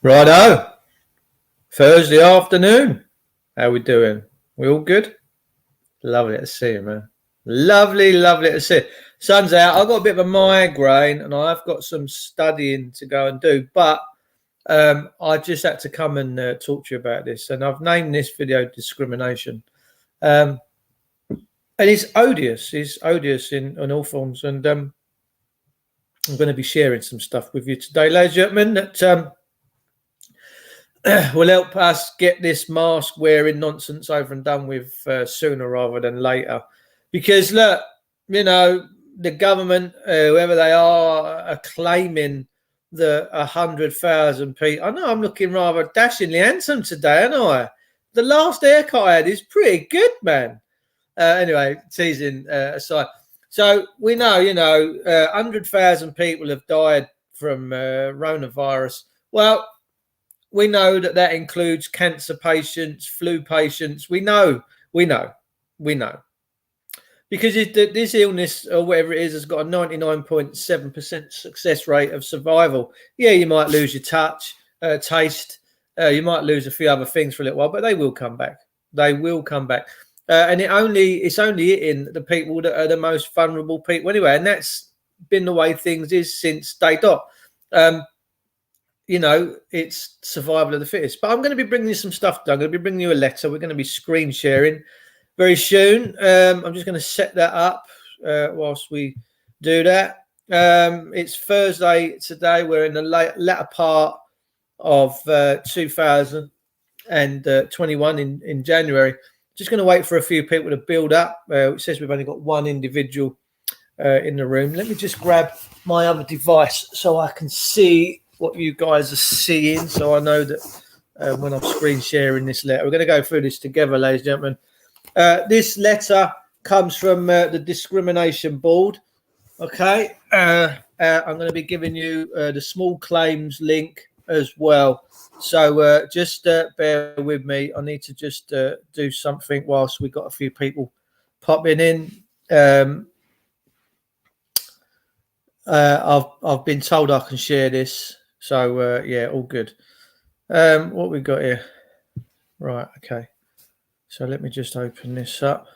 Righto, Thursday afternoon. How we doing? We all good? Lovely to see you, man. Lovely to see you. Sun's out. I've got a bit of a migraine and I've got some studying to go and do, but I just had to come and talk to you about this. And I've named this video Discrimination. And it's odious. It's odious in all forms. And I'm going to be sharing some stuff with you today, ladies and gentlemen, that will help us get this mask wearing nonsense over and done with sooner rather than later. Because look, you know, the government, whoever they are claiming that 100,000 people. I know I'm looking rather dashingly handsome today, aren't I? The last haircut I had is pretty good, man. Anyway, teasing aside. So we know, 100,000 people have died from coronavirus. Well, we know that includes cancer patients, flu patients. We know. Because this illness, or whatever it is, has got a 99.7% success rate of survival. Yeah, you might lose your touch, taste. You might lose a few other things for a little while, but they will come back. They will come back. And it's only hitting the people that are the most vulnerable people anyway. And that's been the way things is since day dot. It's survival of the fittest. But I'm going to be bringing you some stuff. I'm going to be bringing you a letter. We're going to be screen sharing very soon. I'm just going to set that up whilst we do that. It's Thursday today. We're in the latter part of 2021 in January. Just going to wait for a few people to build up. It says we've only got one individual in the room. Let me just grab my other device so I can see what you guys are seeing, so I know that when I'm screen sharing this letter. We're going to go through this together, ladies and gentlemen. This letter comes from the Discrimination Board. Okay, I'm going to be giving you the small claims link as well. So just bear with me. I need to just do something whilst we got a few people popping in. I've been told I can share this. So, yeah, all good. What we got here? Right, okay. So let me just open this up.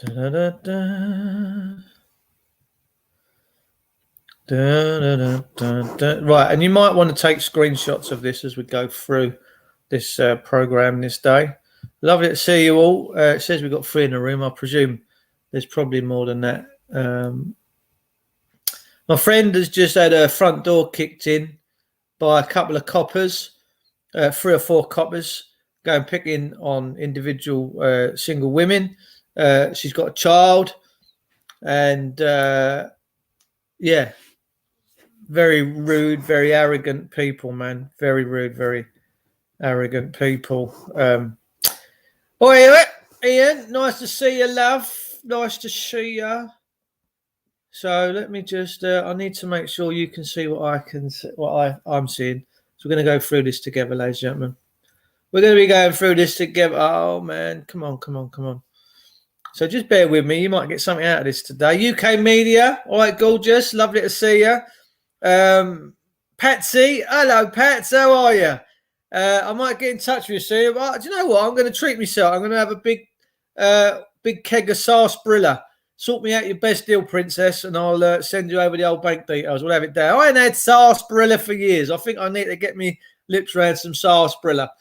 Right, and you might want to take screenshots of this as we go through this program this day. Lovely to see you all. It says we've got 3 in the room. I presume there's probably more than that. My friend has just had her front door kicked in by a couple of coppers, 3 or 4 coppers, going picking on individual single women. She's got a child, and yeah, very rude, very arrogant people, man. Very rude, very arrogant people. Ian, nice to see you, love. Nice to see you. So let me just, I need to make sure you can see what I'm seeing. So we're going to go through this together, ladies and gentlemen. We're going to be going through this together. Oh, man. Come on. So just bear with me. You might get something out of this today. UK media. All right, gorgeous. Lovely to see you. Patsy. Hello, Pats. How are you? I might get in touch with you soon. But do you know what? I'm going to treat myself. I'm going to have a big keg of sarsaparilla. Sort me out your best deal, princess, and I'll send you over the old bank details. We'll have it down. I ain't had sarsaparilla for years. I think I need to get me lips around some sarsaparilla.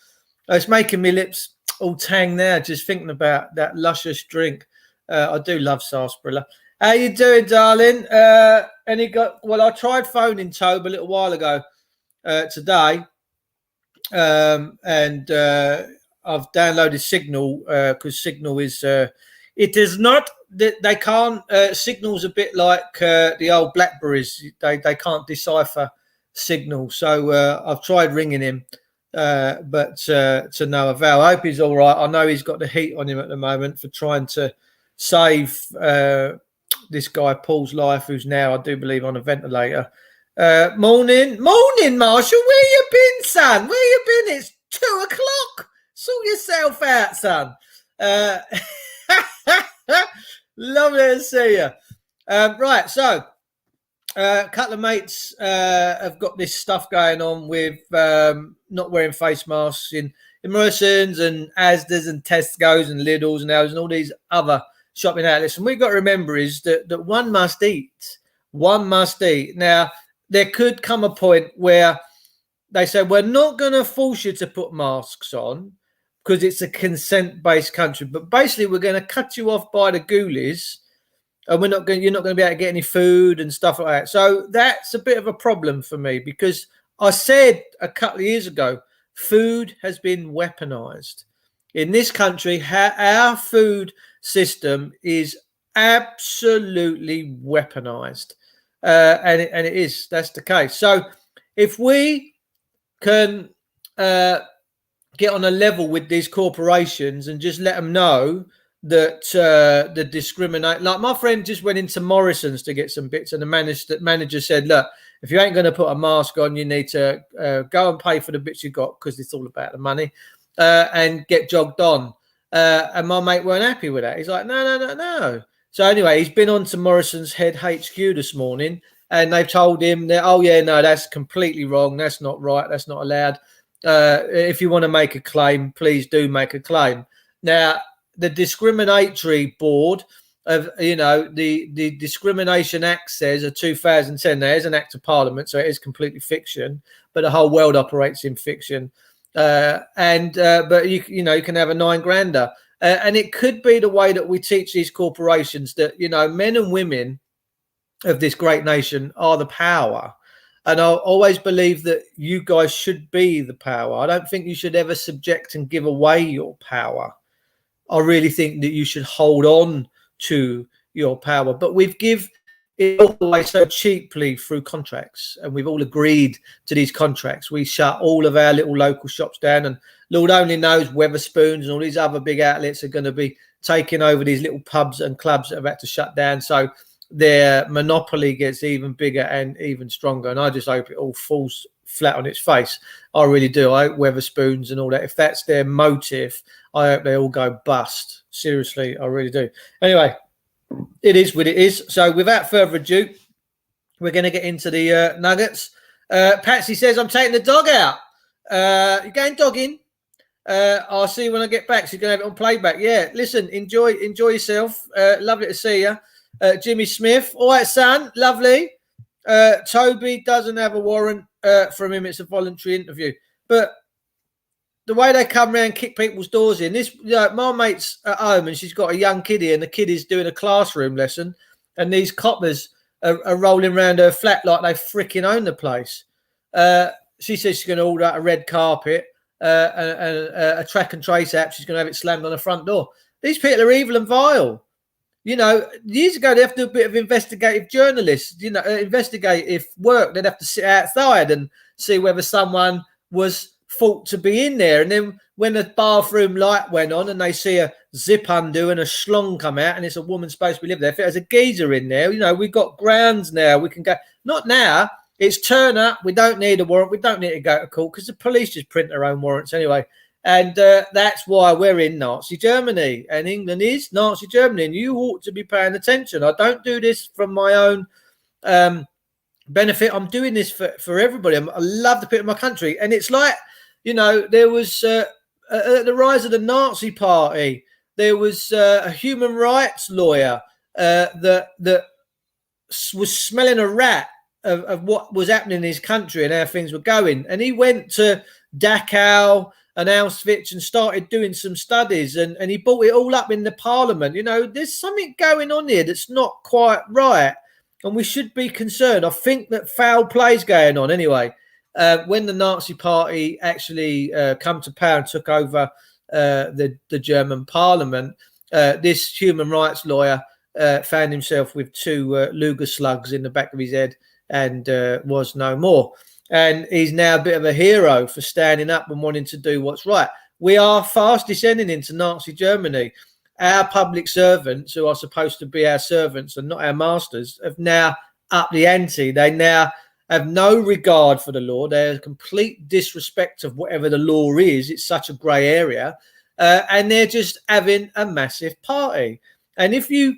It's making me lips all tang now, just thinking about that luscious drink. I do love sarsaparilla. How you doing, darling? Well, I tried phoning Tobe a little while ago today, and I've downloaded Signal because Signal is it is not. They can't. Signal's a bit like the old Blackberries. They can't decipher Signal. So I've tried ringing him, but to no avail. I hope he's all right. I know he's got the heat on him at the moment for trying to save this guy Paul's life, who's now, I do believe, on a ventilator. Morning, Marshall. Where you been, son? Where you been? It's 2:00. Sort yourself out, son. Lovely to see you. Right, so A couple of mates have got this stuff going on with not wearing face masks in Morrison's and Asda's and Tesco's and Lidl's and Aldi's and all these other shopping outlets. And we've got to remember is that one must eat. One must eat. Now, there could come a point where they say, we're not going to force you to put masks on because it's a consent-based country. But basically, we're going to cut you off by the ghoulies. And you're not going to be able to get any food and stuff like that. So that's a bit of a problem for me because I said a couple of years ago, food has been weaponized. In this country, our food system is absolutely weaponized. And it is. That's the case. So if we can get on a level with these corporations and just let them know that the discriminate, like my friend just went into Morrison's to get some bits, and the manager said, look, if you ain't going to put a mask on, you need to go and pay for the bits you got because it's all about the money, and get jogged on. And my mate weren't happy with that. He's like, no. So anyway, he's been on to Morrison's head HQ this morning, and they've told him that, oh yeah, no, that's completely wrong. That's not right. That's not allowed. If you want to make a claim, please do make a claim. Now, the discriminatory board of, the Discrimination Act says of 2010, there is an act of parliament, so it is completely fiction, but the whole world operates in fiction. But you can have a $9,000. And it could be the way that we teach these corporations that, men and women of this great nation are the power. And I always believe that you guys should be the power. I don't think you should ever subject and give away your power. I really think that you should hold on to your power. But we've give it all away so cheaply through contracts, and we've all agreed to these contracts. We shut all of our little local shops down, and Lord only knows Weatherspoons and all these other big outlets are going to be taking over these little pubs and clubs that have had to shut down. So their monopoly gets even bigger and even stronger. And I just hope it all falls flat on its face. I really do. I hope Weatherspoons and all that, if that's their motive, I hope they all go bust. Seriously, I really do. Anyway, it is what it is. So without further ado, we're going to get into the nuggets. Patsy says, I'm taking the dog out. You're going dogging? I'll see you when I get back. So you're going to have it on playback. Yeah, listen, enjoy yourself. Lovely to see you. Jimmy Smith. All right, son. Lovely. Toby doesn't have a warrant from him. It's a voluntary interview. But the way they come around and kick people's doors in, my mate's at home and she's got a young kiddie and the kiddie's doing a classroom lesson and these coppers are rolling around her flat like they freaking own the place. She says she's going to order out a red carpet and a track and trace app. She's going to have it slammed on the front door. These people are evil and vile. Years ago, they have to do a bit of investigative journalists, investigative work. They'd have to sit outside and see whether someone was thought to be in there. And then when the bathroom light went on and they see a zip undo and a schlong come out and it's a woman supposed to be living there, if there's a geezer in there, we've got grounds now. We can go. Not now. It's turn up. We don't need a warrant. We don't need to go to court because the police just print their own warrants anyway. And that's why we're in Nazi Germany, and England is Nazi Germany, and you ought to be paying attention. I don't do this from my own benefit. I'm doing this for everybody. I love the people of my country. And it's like, there was at the rise of the Nazi Party, there was a human rights lawyer that was smelling a rat of what was happening in his country and how things were going. And he went to Dachau and Auschwitz and started doing some studies and he brought it all up in the parliament. There's something going on here that's not quite right and we should be concerned. I think that foul play's going on anyway. When the Nazi Party actually come to power and took over the German parliament, this human rights lawyer found himself with two Luger slugs in the back of his head and was no more. And he's now a bit of a hero for standing up and wanting to do what's right. We are fast descending into Nazi Germany. Our public servants, who are supposed to be our servants and not our masters, have now upped the ante. They now have no regard for the law. They're a complete disrespect of whatever the law is. It's such a grey area. And they're just having a massive party. And if you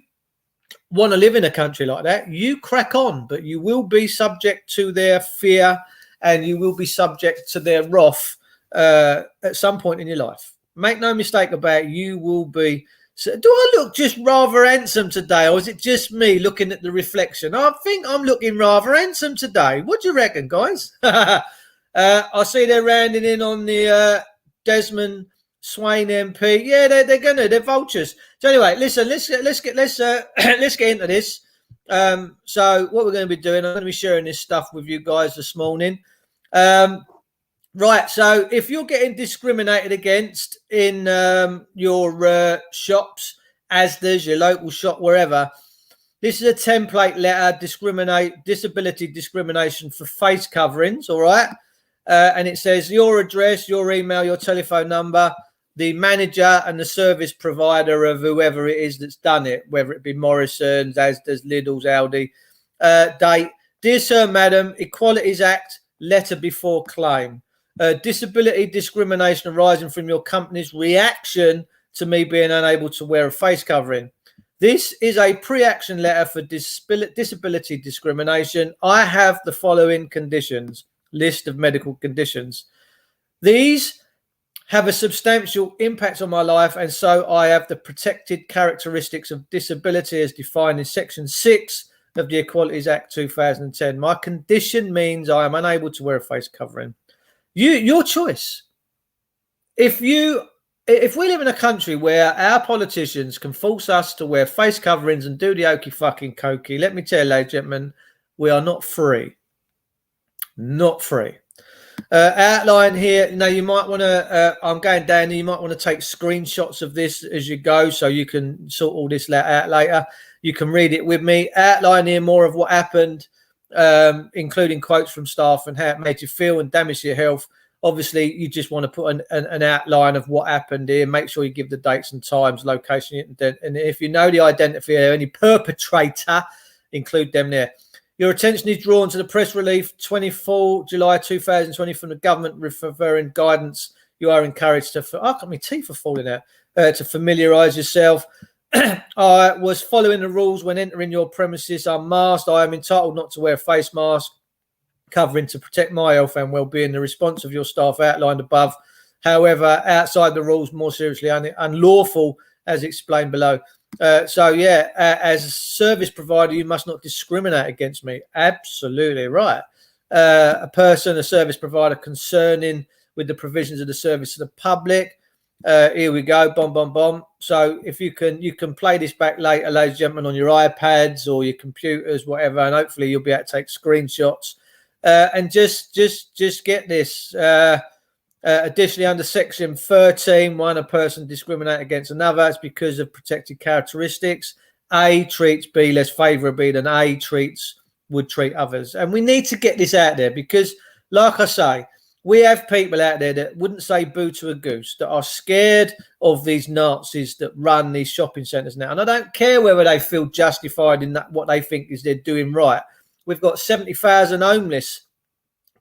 want to live in a country like that, you crack on, but you will be subject to their fear and you will be subject to their wrath at some point in your life. Make no mistake about it, you will be. So do I look just rather handsome today, or is it just me looking at the reflection? I think I'm looking rather handsome today. What do you reckon, guys? I see they're rounding in on the Desmond Swain MP. Yeah, they're vultures. So anyway, listen, let's get into this. So what we're going to be doing, I'm going to be sharing this stuff with you guys this morning. Right, so if you're getting discriminated against in your shops, Asda's, your local shop, wherever, this is a template letter, disability discrimination for face coverings, all right? And it says your address, your email, your telephone number, the manager and the service provider of whoever it is that's done it, whether it be Morrison's, Asda's, Lidl's, Aldi. Date, dear Sir, Madam, Equalities Act, letter before claim. Disability discrimination arising from your company's reaction to me being unable to wear a face covering. This is a pre-action letter for disability discrimination. I have the following conditions, list of medical conditions. These have a substantial impact on my life, and so I have the protected characteristics of disability as defined in Section 6 of the Equalities Act 2010. My condition means I am unable to wear a face covering. Your choice. If we live in a country where our politicians can force us to wear face coverings and do the okey fucking cokey, let me tell you, ladies and gentlemen, we are not free. Not free. Outline here. Now you might want to. I'm going down. You might want to take screenshots of this as you go, so you can sort all this out later. You can read it with me. Outline here more of what happened, including quotes from staff and how it made you feel and damaged your health. Obviously, you just want to put an outline of what happened here. Make sure you give the dates and times, location, and if you know the identity of any perpetrator, include them there. Your attention is drawn to the press release 24 July 2020 from the government referring guidance. You are encouraged to, my teeth are falling out, to familiarise yourself. I was following the rules when entering your premises unmasked. I am entitled not to wear a face mask covering to protect my health and well-being. The response of your staff outlined above, however, outside the rules, more seriously unlawful, as explained below. As a service provider, you must not discriminate against me. Absolutely right. A service provider concerning with the provisions of the service to the public. Here we go, bomb. So if you can play this back later, ladies and gentlemen, on your iPads or your computers, whatever, and hopefully you'll be able to take screenshots. And just get this. Additionally, under Section 13, when a person discriminates against another, it's because of protected characteristics. A treats B less favourably than A would treat others. And we need to get this out there because, like I say, we have people out there that wouldn't say boo to a goose, that are scared of these Nazis that run these shopping centres now. And I don't care whether they feel justified in that, what they think is they're doing right. We've got 70,000 homeless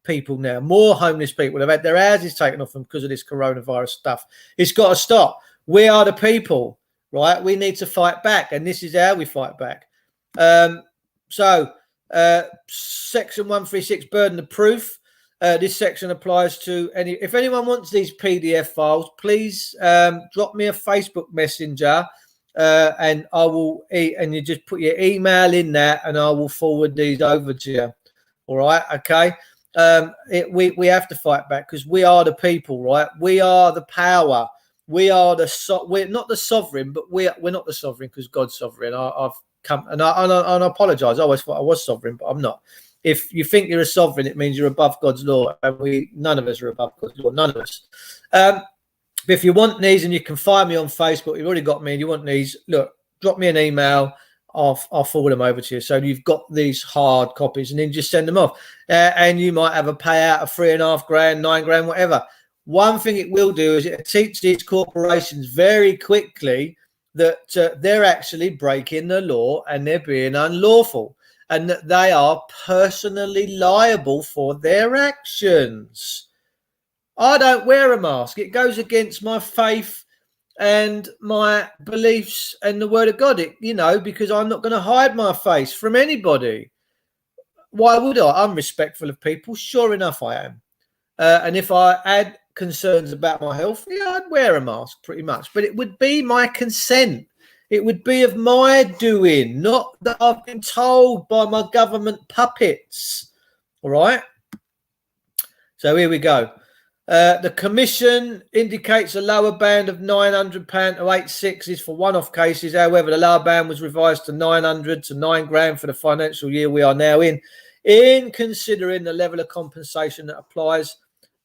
people now, more homeless people have had their houses taken off them because of this coronavirus stuff. It's got to stop. We are the people, right? We need to fight back, and this is how we fight back. Section 136, burden of proof. This section applies to if anyone wants these PDF files, please drop me a Facebook messenger, and I will and you just put your email in there, and I will forward these over to you. All right, okay. We have to fight back because we are the people, right? We are the power. We are we're not the sovereign, but we're not the sovereign because God's sovereign. I've come and I apologise. I always thought I was sovereign, but I'm not. If you think you're a sovereign, it means you're above God's law, and none of us are above God's law. None of us. But if you want these, and you can find me on Facebook, you've already got me, and you want these, look, drop me an email. I'll forward them over to you. So you've got these hard copies, and then just send them off. And you might have a payout of $3.5 grand, $9 grand, whatever. One thing it will do is it teach these corporations very quickly that they're actually breaking the law and they're being unlawful, and that they are personally liable for their actions. I don't wear a mask. It goes against my faith. and my beliefs and the word of God, because I'm not going to hide my face from anybody. Why would I? I'm respectful of people. Sure enough, I am. And if I had concerns about my health, I'd wear a mask pretty much. But it would be my consent. It would be of my doing, not that I've been told by my government puppets. All right? So here we go. The commission indicates a lower band of £900 to £860 is for one-off cases. However, the lower band was revised to £900 to £9,000 for the financial year we are now in. In considering the level of compensation that applies,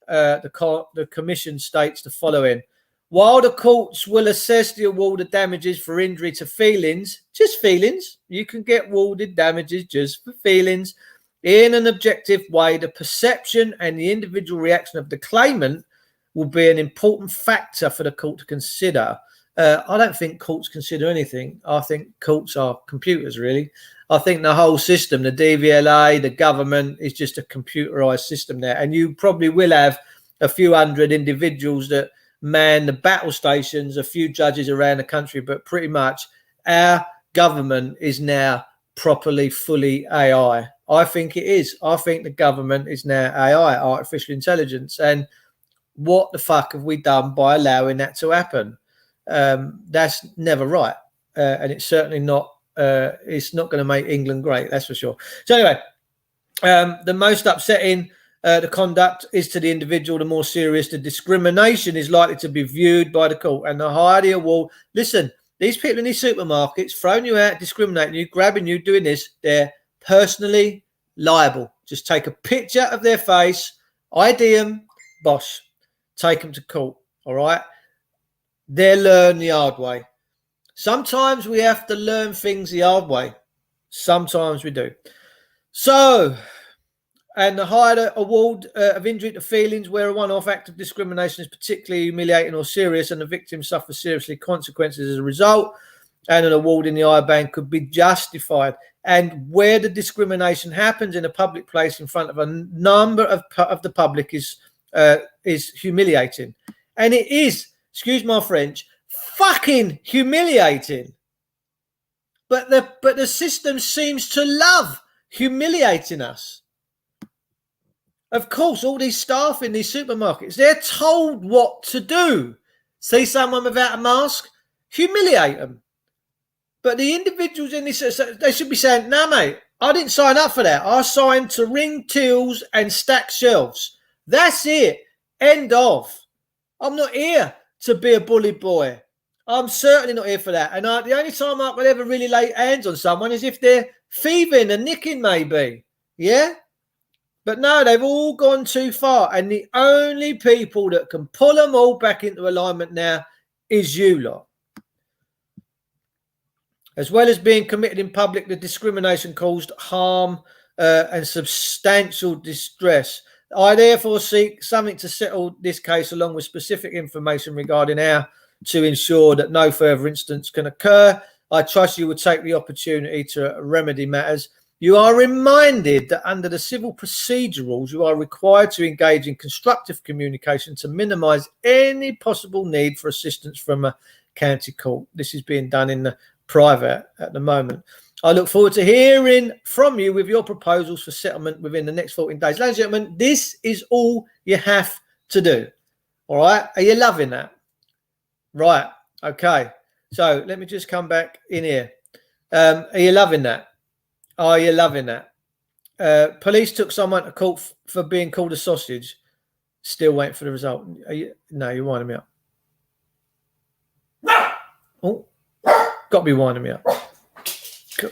the commission states the following. While the courts will assess the award of damages for injury to feelings, just feelings, you can get awarded damages just for feelings, in an objective way, the perception and the individual reaction of the claimant will be an important factor for the court to consider. I don't think courts consider anything. I think courts are computers, really. I think the whole system, the DVLA, the government, is just a computerized system there. And you probably will have a few hundred individuals that man the battle stations, a few judges around the country, but pretty much our government is now properly, fully AI. I think it is. I think the government is now AI, artificial intelligence. And what the fuck have we done by allowing that to happen? That's never right. And it's certainly not, it's not going to make England great, that's for sure. So anyway, the most upsetting the conduct is to the individual, the more serious the discrimination is likely to be viewed by the court. And the higher the award, listen, these people in these supermarkets throwing you out, discriminating you, grabbing you, doing this, they're personally liable. Just take a picture of their face, ID them, bosh, take them to court, all right? They'll learn the hard way. Sometimes we have to learn things the hard way. Sometimes we do. So, and the higher the award of injury to feelings where a one-off act of discrimination is particularly humiliating or serious and the victim suffers seriously consequences as a result, and an award in the higher band could be justified. And where the discrimination happens in a public place in front of a number of the public is humiliating. And it is, excuse my French, fucking humiliating. But the system seems to love humiliating us. Of course, all these staff in these supermarkets, they're told what to do. See someone without a mask, humiliate them. But the individuals in this, they should be saying, no, mate, I didn't sign up for that. I signed to ring tills and stack shelves. That's it. End of. I'm not here to be a bully boy. I'm certainly not here for that. And the only time I could ever really lay hands on someone is if they're thieving and nicking, maybe. Yeah? But no, they've all gone too far. And the only people that can pull them all back into alignment now is you lot. As well as being committed in public, the discrimination caused harm and substantial distress. I therefore seek something to settle this case along with specific information regarding how to ensure that no further incidents can occur. I trust you will take the opportunity to remedy matters. You are reminded that under the civil procedure rules, you are required to engage in constructive communication to minimise any possible need for assistance from a county court. This is being done in the private at the moment. I look forward to hearing from you with your proposals for settlement within the next 14 days. Ladies and gentlemen, this is all you have to do. All right? Are you loving that? Right. Okay. So let me just come back in here. Are you loving that? Are you loving that? Police took someone to court for being called a sausage. Still waiting for the result. No, you're winding me up. Oh, got to be winding me up.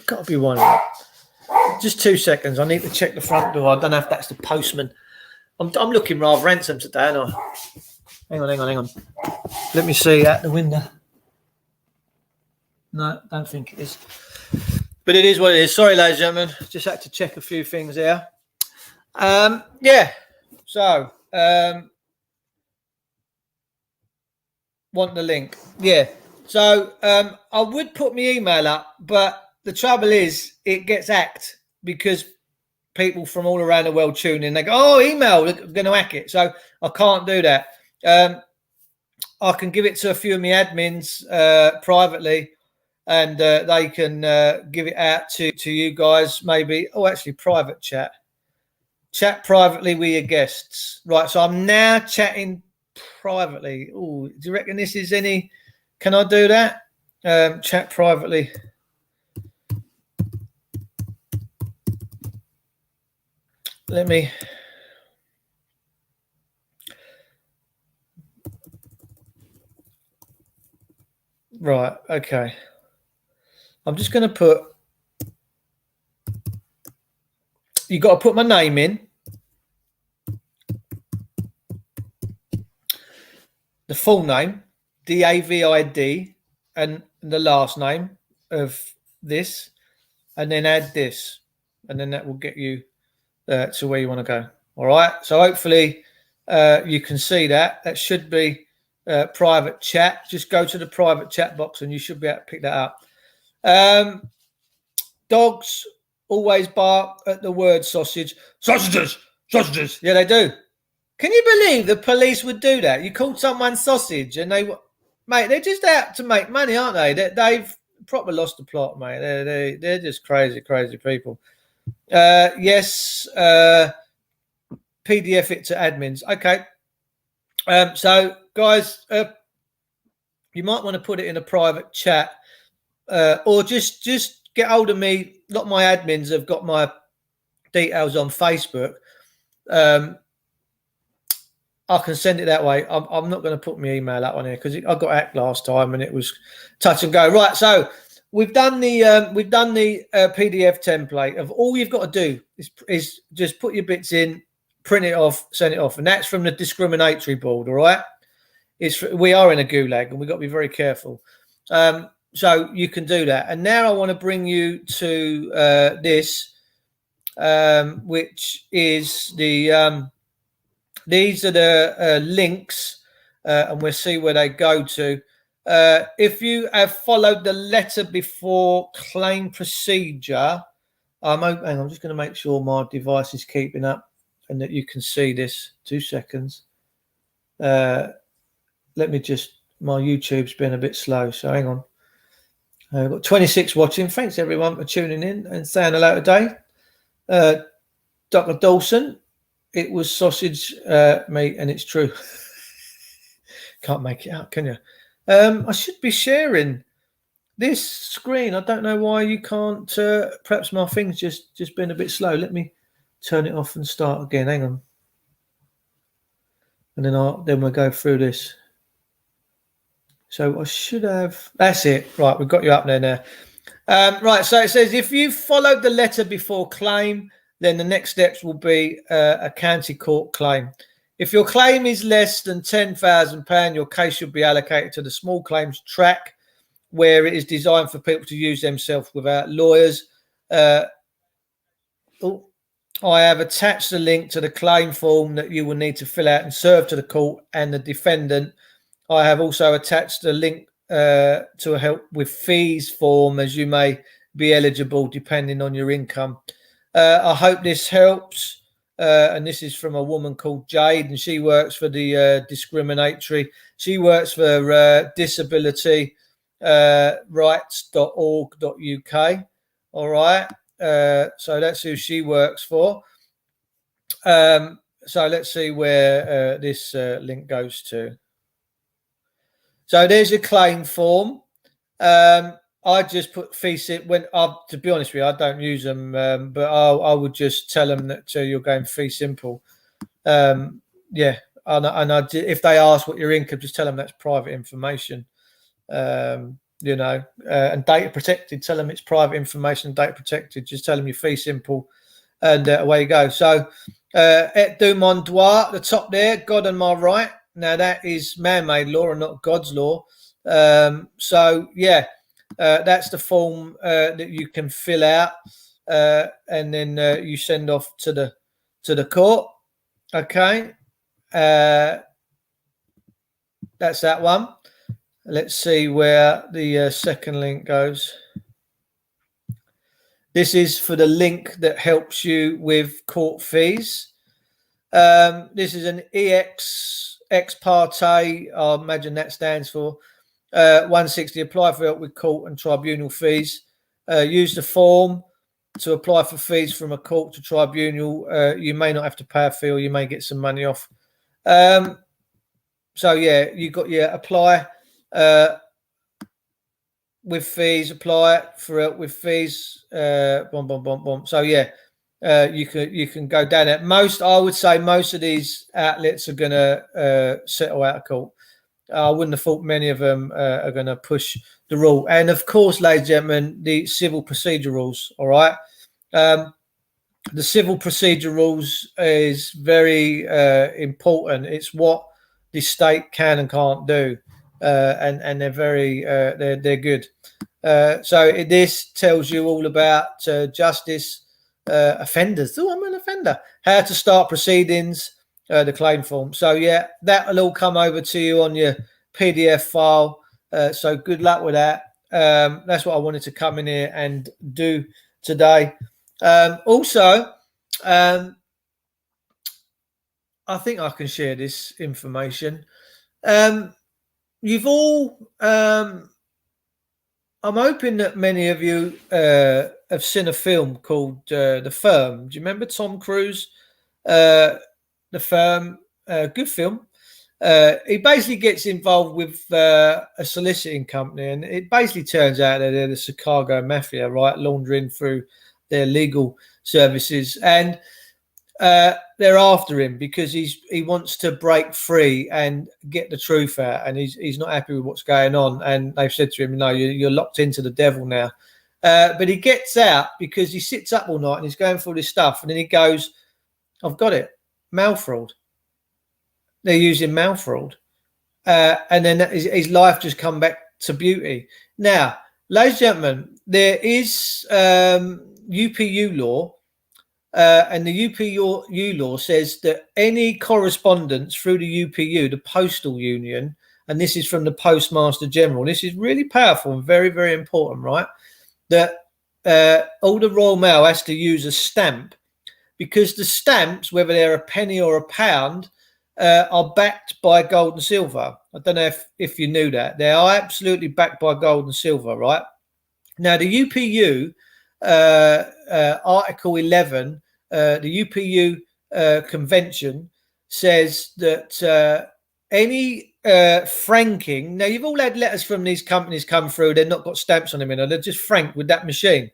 Got to be winding me up. Just 2 seconds. I need to check the front door. I don't know if that's the postman. I'm looking rather handsome today, aren't I? Hang on. Let me see out the window. No, don't think it is. But it is what it is. Sorry, ladies and gentlemen. Just had to check a few things there. Yeah. So, want the link? Yeah. So, I would put my email up, but the trouble is it gets hacked because people from all around the world tune in. They go, oh, email, we're going to hack it. So I can't do that. I can give it to a few of my admins privately, and they can give it out to you guys. Maybe actually private chat privately with your guests. Right, so I'm now chatting privately. Oh, do you reckon this is any? Can I do that? Chat privately. Let me. Right, okay. I'm just going to put. You got to put my name in. The full name, David, and the last name of this, and then add this, and then that will get you to where you want to go. All right. So hopefully you can see that. That should be private chat. Just go to the private chat box, and you should be able to pick that up. Dogs always bark at the word sausage. Sausages, sausages. Yeah, they do. Can you believe the police would do that? You called someone sausage, and mate, they're just out to make money, aren't they? They've proper lost the plot, mate. They're just crazy people. Yes, PDF it to admins. Okay. So guys, you might want to put it in a private chat, or just get hold of me. A lot of my admins have got my details on Facebook. I can send it that way. I'm not going to put my email up on here because I got hacked last time and it was touch and go. Right, so we've done the PDF template of all you've got to do is just put your bits in, print it off, send it off, and that's from the discriminatory board. All right, we are in a gulag and we've got to be very careful. So you can do that. And now I want to bring you to this, which is the. These are the links, and we'll see where they go to. If you have followed the letter before claim procedure, hang on, I'm just going to make sure my device is keeping up and that you can see this. 2 seconds. Let me just, my YouTube's been a bit slow, so hang on. I've got 26 watching. Thanks everyone for tuning in and saying hello today. Dr. Dawson. It was sausage meat, and it's true. Can't make it out, can you? I should be sharing this screen. I don't know why you can't. Perhaps my thing's just been a bit slow. Let me turn it off and start again. Hang on, and then we'll go through this. So I should have. That's it. Right, we've got you up there now. Right, so it says if you followed the letter before claim, then the next steps will be a county court claim. If your claim is less than £10,000, your case should be allocated to the small claims track, where it is designed for people to use themselves without lawyers. I have attached the link to the claim form that you will need to fill out and serve to the court and the defendant. I have also attached a link to a help with fees form, as you may be eligible depending on your income. I hope this helps. And this is from a woman called Jade, and she works for the discriminatory. She works for disability rights.org.uk. All right. So that's who she works for. So let's see where this link goes to. So there's your claim form. I just put fee simple. To be honest with you, I don't use them, but I would just tell them that you're going fee simple. Yeah, and if they ask what your income, just tell them that's private information. And data protected. Tell them it's private information, data protected. Just tell them you're fee simple, and away you go. So, et du mon droit, the top there, God on my right. Now that is man-made law and not God's law. So yeah. That's the form that you can fill out, and then you send off to the court. Okay, that's that one. Let's see where the second link goes. This is for the link that helps you with court fees. This is an ex parte, I imagine that stands for 160. Apply for help with court and tribunal fees. Use the form to apply for fees from a court to tribunal. You may not have to pay a fee, or you may get some money off. So yeah, you got apply with fees. Apply for help with fees. So yeah. You can go down it. I would say most of these outlets are going to settle out of court. I wouldn't have thought many of them are going to push the rule. And of course, ladies and gentlemen, the civil procedure rules. All right, the civil procedure rules is very important. It's what the state can and can't do, and they're very they're good. So this tells you all about justice. Offenders. Oh, I'm an offender. How to start proceedings, the claim form. So yeah, that'll all come over to you on your PDF file. So good luck with that. That's what I wanted to come in here and do today. Also, I think I can share this information. You've all I'm hoping that many of you have seen a film called The Firm. Do you remember Tom Cruise? The Firm, good film. He basically gets involved with a soliciting company, and it basically turns out that they're the Chicago Mafia, right, laundering through their legal services. And they're after him because he wants to break free and get the truth out, and he's not happy with what's going on. And they've said to him, "No, you're locked into the devil now." But he gets out because he sits up all night and he's going through this stuff, and then he goes, "I've got it, mail fraud. They're using mail fraud," and then his life just come back to beauty. Now, ladies and gentlemen, there is UPU law. And the UPU law says that any correspondence through the UPU, the Postal Union, and this is from the Postmaster General, this is really powerful and very, very important, right? That all the Royal Mail has to use a stamp, because the stamps, whether they're a penny or a pound, are backed by gold and silver. I don't know if you knew that. They are absolutely backed by gold and silver, right? Now, the UPU, Article 11, the UPU Convention says that any franking. Now, you've all had letters from these companies come through. They've not got stamps on them, they're just franked with that machine.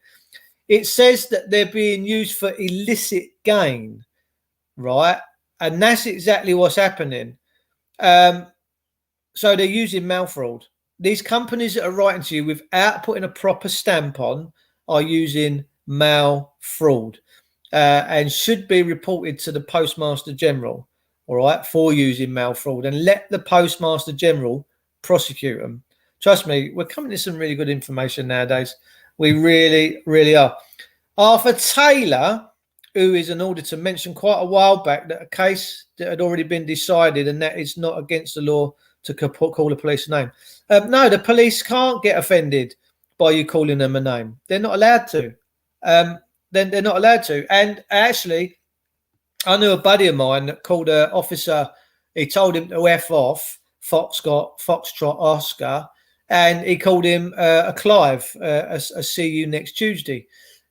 It says that they're being used for illicit gain, right? And that's exactly what's happening. So they're using mail fraud. These companies that are writing to you without putting a proper stamp on are using mail fraud, and should be reported to the Postmaster General, all right, for using mail fraud, and let the Postmaster General prosecute them. Trust me, we're coming to some really good information nowadays. We really, really are. Arthur Taylor, who is an auditor, mentioned quite a while back that a case that had already been decided, and that is not against the law to call a police name. No, the police can't get offended by you calling them a name. They're not allowed to. Then they're not allowed to. And actually, I knew a buddy of mine that called an officer. He told him to F off, Foxtrot Oscar, and he called him a Clive, a see you next Tuesday.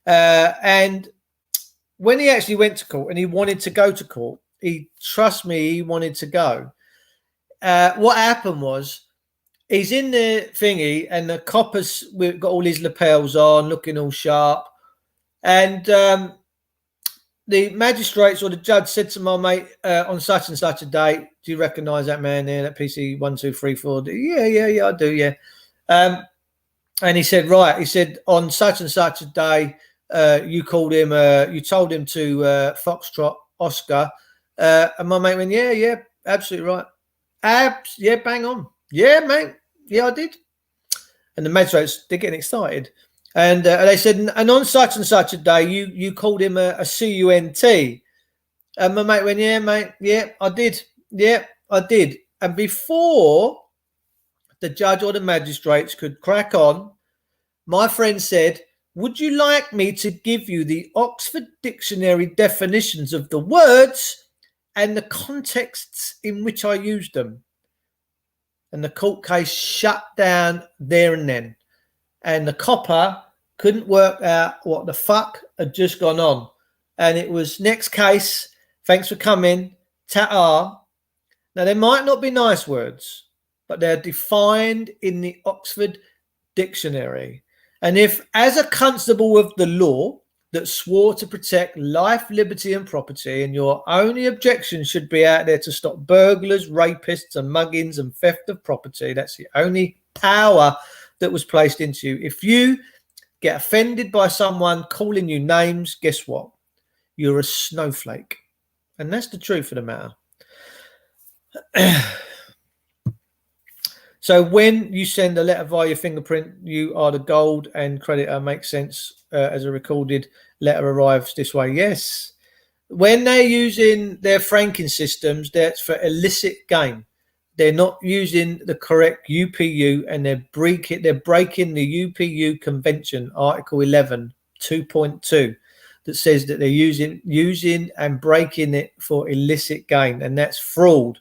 And when he actually went to court and he wanted to go to court, trust me, he wanted to go. What happened was, he's in the thingy, and the copper's got all his lapels on, looking all sharp. And the magistrates or the judge said to my mate, on such and such a date, do you recognise that man there, that PC 1234? Yeah, I do, yeah. And he said, right, he said, on such and such a day, you told him to Foxtrot Oscar. And my mate went, yeah, absolutely right. Yeah, bang on. Yeah, mate. Yeah, I did. And the magistrates, they're getting excited. And they said, and on such and such a day, you called him a CUNT. And my mate went, yeah, mate. Yeah, I did. Yeah, I did. And before the judge or the magistrates could crack on, my friend said, would you like me to give you the Oxford Dictionary definitions of the words and the contexts in which I used them. And the court case shut down there and then. And the copper couldn't work out what the fuck had just gone on. And it was next case, thanks for coming, ta-ah. Now, they might not be nice words, but they're defined in the Oxford Dictionary. And if, as a constable of the law that swore to protect life, liberty, and property, and your only objection should be out there to stop burglars, rapists, and muggings and theft of property, that's the only power that was placed into you. If you get offended by someone calling you names, guess what? You're a snowflake. And that's the truth of the matter. So when you send a letter via your fingerprint, you are the gold, and creditor makes sense as a recorded letter arrives this way. Yes. When they're using their franking systems, that's for illicit gain. They're not using the correct UPU, and they're breaking the UPU Convention, Article 11, 2.2, that says that they're using and breaking it for illicit gain, and that's fraud.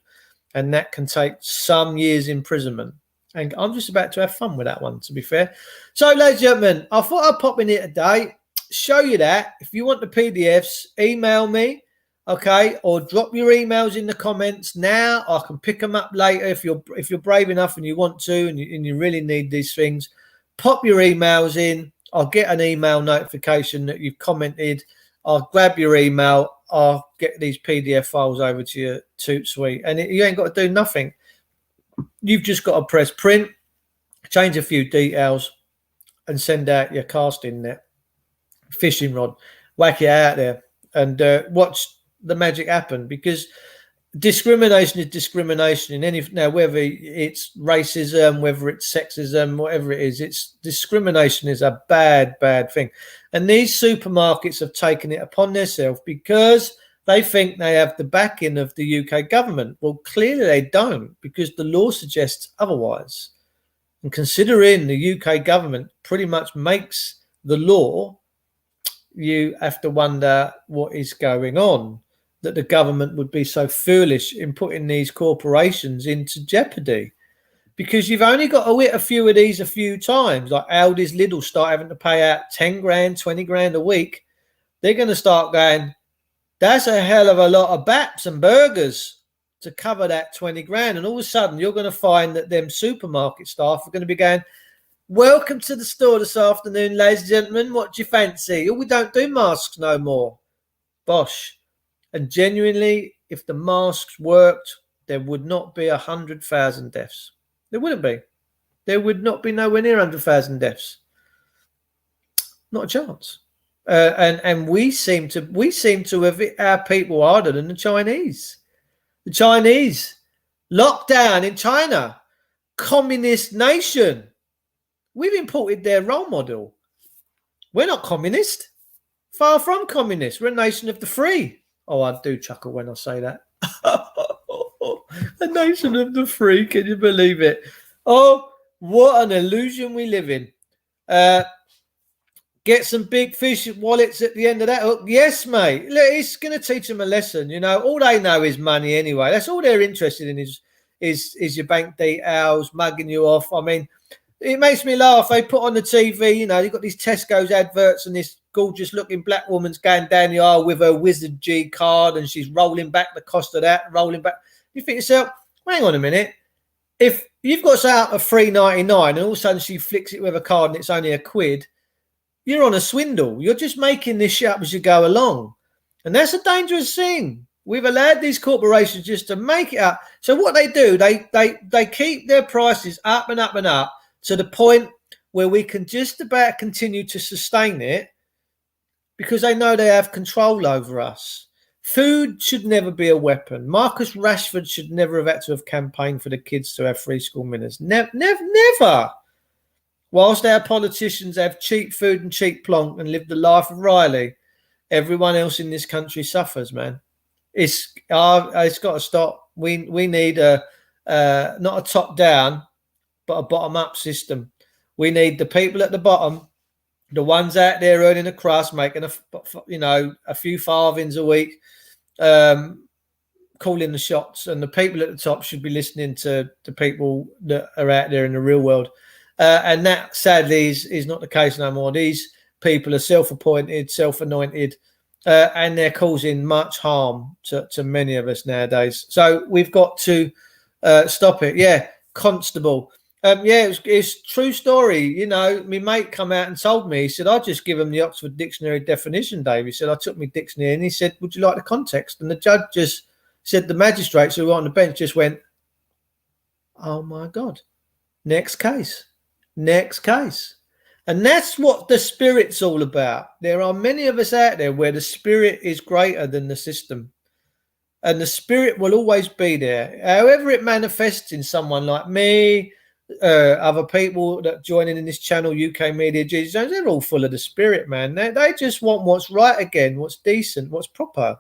And that can take some years imprisonment. And I'm just about to have fun with that one, to be fair. So, ladies and gentlemen, I thought I'd pop in here today, show you that. If you want the PDFs, email me, okay, or drop your emails in the comments now. I can pick them up later if you're brave enough and you want to, and you really need these things. Pop your emails in. I'll get an email notification that you've commented. I'll grab your email. I'll get these PDF files over to you, toot sweet. And you ain't got to do nothing. You've just got to press print, change a few details, and send out your casting net, fishing rod, whack it out there, and watch the magic happen. Because discrimination is discrimination in any, now whether it's racism, whether it's sexism, whatever it is, it's discrimination is a bad thing. And these supermarkets have taken it upon themselves because they think they have the backing of the UK government. Well, clearly they don't, because the law suggests otherwise. And considering the UK government pretty much makes the law, you have to wonder what is going on, that the government would be so foolish in putting these corporations into jeopardy. Because you've only got to hit a few of these a few times, like Aldi's, Lidl start having to pay out 10 grand, 20 grand a week. They're going to start going, that's a hell of a lot of baps and burgers to cover that 20 grand. And all of a sudden, you're going to find that them supermarket staff are going to be going, welcome to the store this afternoon, ladies and gentlemen. What do you fancy? Oh, we don't do masks no more. Bosh. And genuinely, if the masks worked, there would not be 100,000 deaths. There wouldn't be. There would not be nowhere near 100,000 deaths. Not a chance. And we seem to have hit our people harder than the Chinese. The Chinese locked down in China, communist nation. We've imported their role model. We're not communist. Far from communist. We're a nation of the free. Oh, I do chuckle when I say that. A nation of the free. Can you believe it? Oh, what an illusion we live in. Get some big fish wallets at the end of that hook. Yes, mate. Look, it's going to teach them a lesson. You know, all they know is money anyway. That's all they're interested in is your bank details, mugging you off. I mean, it makes me laugh. They put on the TV, you know, you've got these Tesco's adverts and this gorgeous looking black woman's going down the aisle with her Wizard G card and she's rolling back the cost of that, rolling back. You think to yourself, hang on a minute. If you've got something of $3.99 and all of a sudden she flicks it with a card and it's only £1, you're on a swindle. You're just making this shit up as you go along. And that's a dangerous thing. We've allowed these corporations just to make it up. So what they do, they keep their prices up and up and up to the point where we can just about continue to sustain it because they know they have control over us. Food should never be a weapon. Marcus Rashford should never have had to have campaigned for the kids to have free school meals. Never. Whilst our politicians have cheap food and cheap plonk and live the life of Riley, everyone else in this country suffers, man. It's got to stop. We need not a top down, but a bottom up system. We need the people at the bottom, the ones out there earning a crust, making a few farthings a week, calling the shots, and the people at the top should be listening to the people that are out there in the real world. And that, sadly, is not the case no more. These people are self-appointed, self-anointed, and they're causing much harm to many of us nowadays. So we've got to stop it. Yeah, Constable. Yeah, it's true story. You know, my mate come out and told me, he said, I just give him the Oxford Dictionary definition, Dave. He said, I took my dictionary and he said, would you like the context? And the judge just said, the magistrates who were on the bench just went, oh my God, next case. And that's what the spirit's all about. There are many of us out there where the spirit is greater than the system. And the spirit will always be there. However it manifests in someone like me, other people that join in this channel, UK Media Jesus, they're all full of the spirit, man. They just want what's right again, what's decent, what's proper.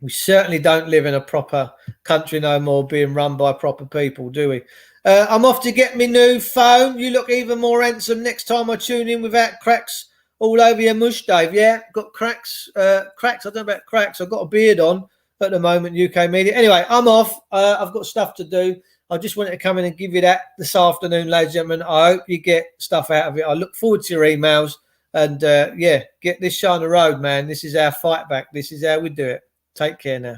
We certainly don't live in a proper country no more, being run by proper people, do we? I'm off to get my new phone. You look even more handsome next time I tune in without cracks all over your mush, Dave. Yeah, got cracks. Cracks. I don't know about cracks. I've got a beard on at the moment, UK Media. Anyway, I'm off. I've got stuff to do. I just wanted to come in and give you that this afternoon, ladies and gentlemen. I hope you get stuff out of it. I look forward to your emails. And, yeah, get this show on the road, man. This is our fight back. This is how we do it. Take care now.